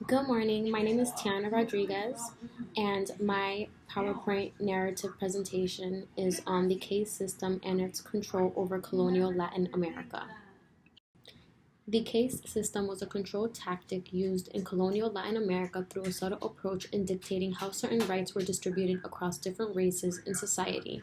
Good morning. My name is Tiana Rodriguez, and my PowerPoint narrative presentation is on the caste system and its control over colonial Latin America. The caste system was a control tactic used in colonial Latin America through a subtle approach in dictating how certain rights were distributed across different races in society.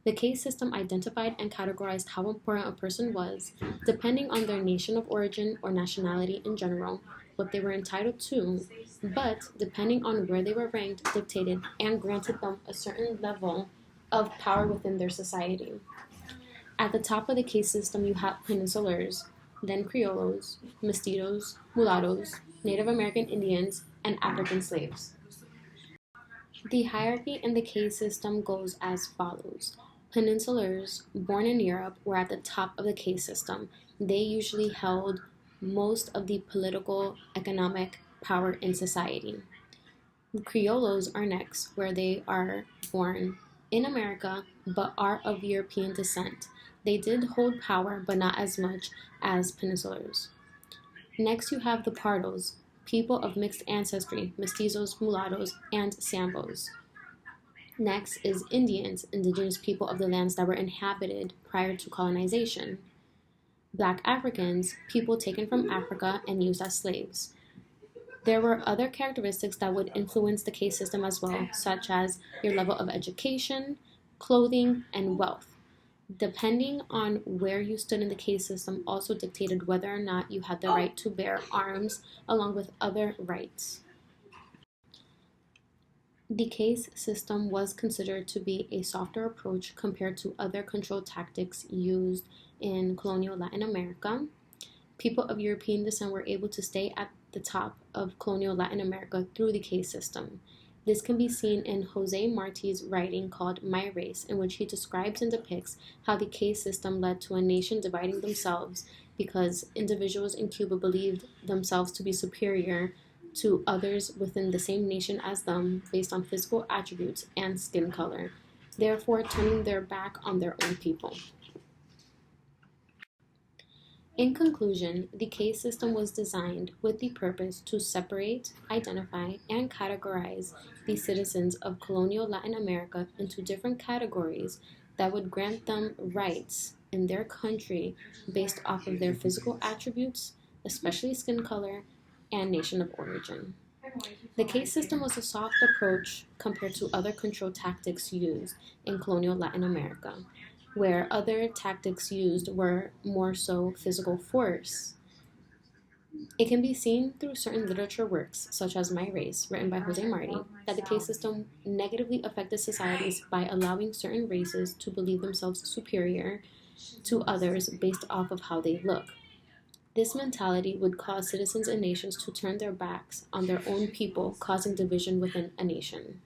The caste system identified and categorized how important a person was, depending on their nation of origin or nationality in general, what they were entitled to, but depending on where they were ranked, dictated and granted them a certain level of power within their society. At the top of the caste system, you have peninsulars, then Criollos, mestizos, mulattoes, Native American Indians, and African slaves. The hierarchy in the caste system goes as follows. Peninsulars, born in Europe, were at the top of the caste system. They usually held most of the political, economic power in society. Criollos are next, where they are born in America but are of European descent. They did hold power, but not as much as Peninsulars. Next, you have the Pardos, people of mixed ancestry, mestizos, mulattoes, and Sambos. Next is Indians, indigenous people of the lands that were inhabited prior to colonization. Black Africans, people taken from Africa and used as slaves. There were other characteristics that would influence the caste system as well, such as your level of education, clothing, and wealth. Depending on where you stood in the caste system also dictated whether or not you had the right to bear arms along with other rights. The caste system was considered to be a softer approach compared to other control tactics used in colonial Latin America. People of European descent were able to stay at the top of colonial Latin America through the caste system. This can be seen in Jose Marti's writing called My Race, in which he describes and depicts how the caste system led to a nation dividing themselves because individuals in Cuba believed themselves to be superior to others within the same nation as them based on physical attributes and skin color, therefore turning their back on their own people. In conclusion, the caste system was designed with the purpose to separate, identify, and categorize the citizens of colonial Latin America into different categories that would grant them rights in their country based off of their physical attributes, especially skin color, and nation of origin. The caste system was a soft approach compared to other control tactics used in colonial Latin America, where other tactics used were more so physical force. It can be seen through certain literature works, such as My Race, written by Jose Marti, that the caste system negatively affected societies by allowing certain races to believe themselves superior to others based off of how they look. This mentality would cause citizens and nations to turn their backs on their own people, causing division within a nation.